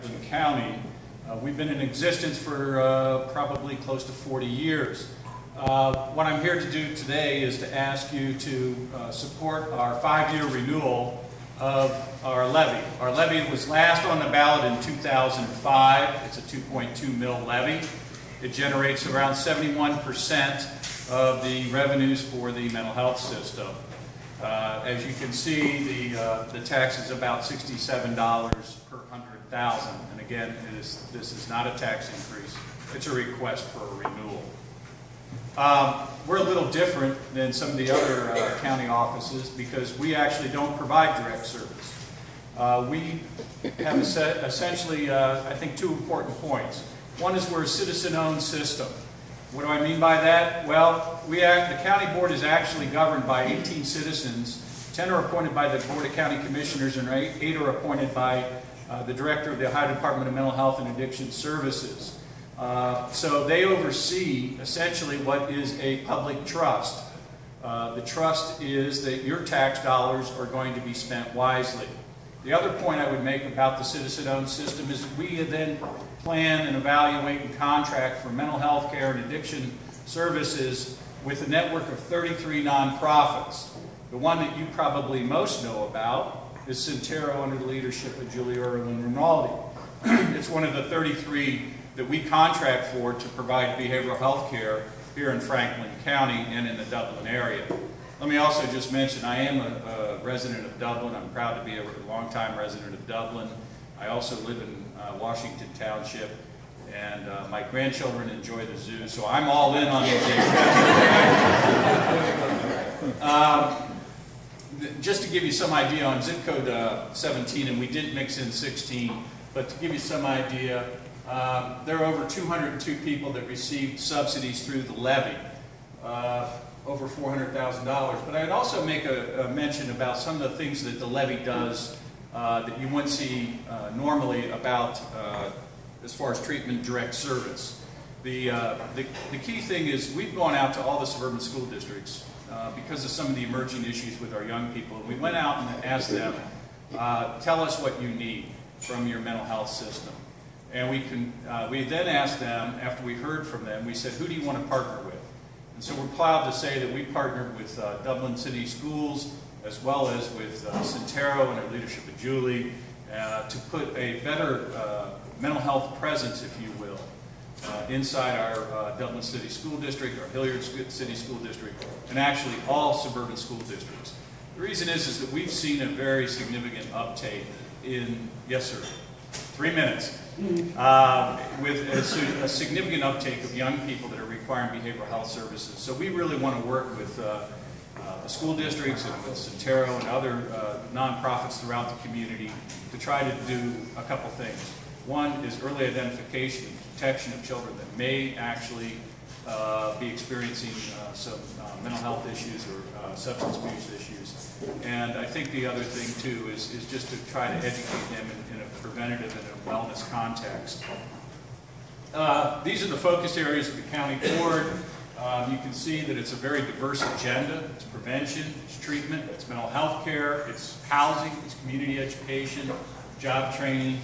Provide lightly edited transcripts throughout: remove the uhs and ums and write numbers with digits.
Franklin County. We've been in existence for probably close to 40 years. What I'm here to do today is to ask you to support our 5-year renewal of our levy. Our levy was last on the ballot in 2005. It's a 2.2 mil levy. It generates around 71% of the revenues for the mental health system. As you can see, the tax is about $67 per 100,000. And again, this is not a tax increase. It's a request for a renewal. We're a little different than some of the other county offices because we actually don't provide direct service. We have essentially, I think, two important points. One is we're a citizen-owned system. What do I mean by that? Well, the county board is actually governed by 18 citizens. 10 are appointed by the Board of County Commissioners, and 8 are appointed by the Director of the Ohio Department of Mental Health and Addiction Services. So they oversee essentially what is a public trust. The trust is that your tax dollars are going to be spent wisely. The other point I would make about the citizen-owned system is we then plan and evaluate and contract for mental health care and addiction services with a network of 33 nonprofits. The one that you probably most know about is Centero under the leadership of Julie Irwin Rinaldi. It's one of the 33 that we contract for to provide behavioral health care here in Franklin County and in the Dublin area. Let me also just mention I am a resident of Dublin. I'm proud to be a longtime resident of Dublin. I also live in Washington Township, and my grandchildren enjoy the zoo, so I'm all in on the just to give you some idea on zip code 17, and we did mix in 16, but to give you some idea, there are over 202 people that received subsidies through the levy, over $400,000. But I'd also make a mention about some of the things that the levy does that you wouldn't see normally about as far as treatment direct service. The key thing is we've gone out to all the suburban school districts because of some of the emerging issues with our young people. We went out and asked them, tell us what you need from your mental health system. And we then asked them, after we heard from them, we said, who do you want to partner with? And so we're proud to say that we partnered with Dublin City Schools as well as with Centero and their leadership of Julie to put a better mental health presence, if you will, inside our Dublin City School District, our Hilliard City School District, and actually all suburban school districts. The reason is that we've seen a very significant uptake in, yes sir, 3 minutes, with a significant uptake of young people that are requiring behavioral health services. So we really want to work with the school districts and with Centero and other nonprofits throughout the community to try to do a couple things. One is early identification and detection of children that may actually be experiencing some mental health issues or substance abuse issues. And I think the other thing too is just to try to educate them in a preventative and a wellness context. These are the focus areas of the county board. You can see that it's a very diverse agenda. It's prevention, it's treatment, it's mental health care, it's housing, it's community education, job training.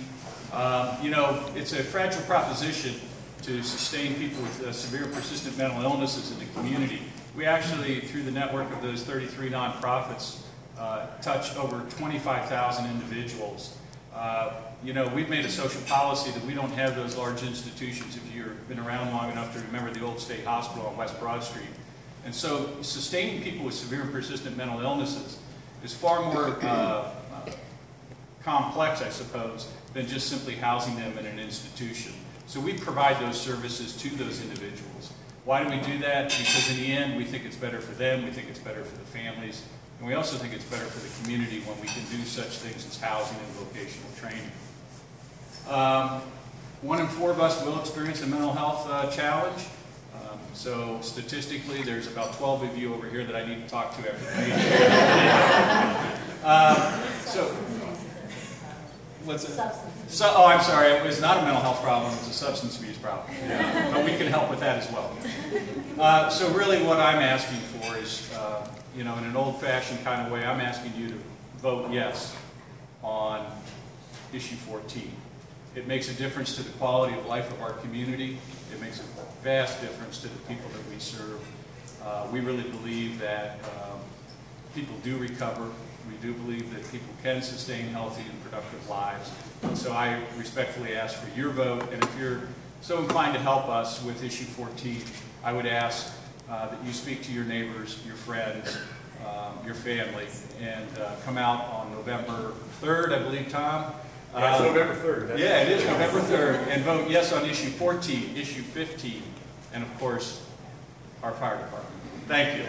You know, it's a fragile proposition to sustain people with severe persistent mental illnesses in the community. We actually, through the network of those 33 nonprofits, touch over 25,000 individuals. You know, we've made a social policy that we don't have those large institutions if you've been around long enough to remember the old state hospital on West Broad Street. And so sustaining people with severe and persistent mental illnesses is far more complex, I suppose, than just simply housing them in an institution. So we provide those services to those individuals. Why do we do that? Because in the end, we think it's better for them, we think it's better for the families, and we also think it's better for the community when we can do such things as housing and vocational training. 1 in 4 of us will experience a mental health challenge. So statistically, there's about 12 of you over here that I need to talk to after the meeting. What's it? Oh, I'm sorry. It was not a mental health problem. It was a substance abuse problem. Yeah. But we can help with that as well. So really what I'm asking for is, you know, in an old-fashioned kind of way, I'm asking you to vote yes on issue 14. It makes a difference to the quality of life of our community. It makes a vast difference to the people that we serve. We really believe that people do recover. We do believe that people can sustain healthy and productive lives. And so I respectfully ask for your vote. And if you're so inclined to help us with issue 14, I would ask that you speak to your neighbors, your friends, your family, and come out on November 3rd, I believe, Tom? Yeah, it's November 3rd. That's yeah, it is November 3rd. And vote yes on issue 14, issue 15, and of course, our fire department. Thank you.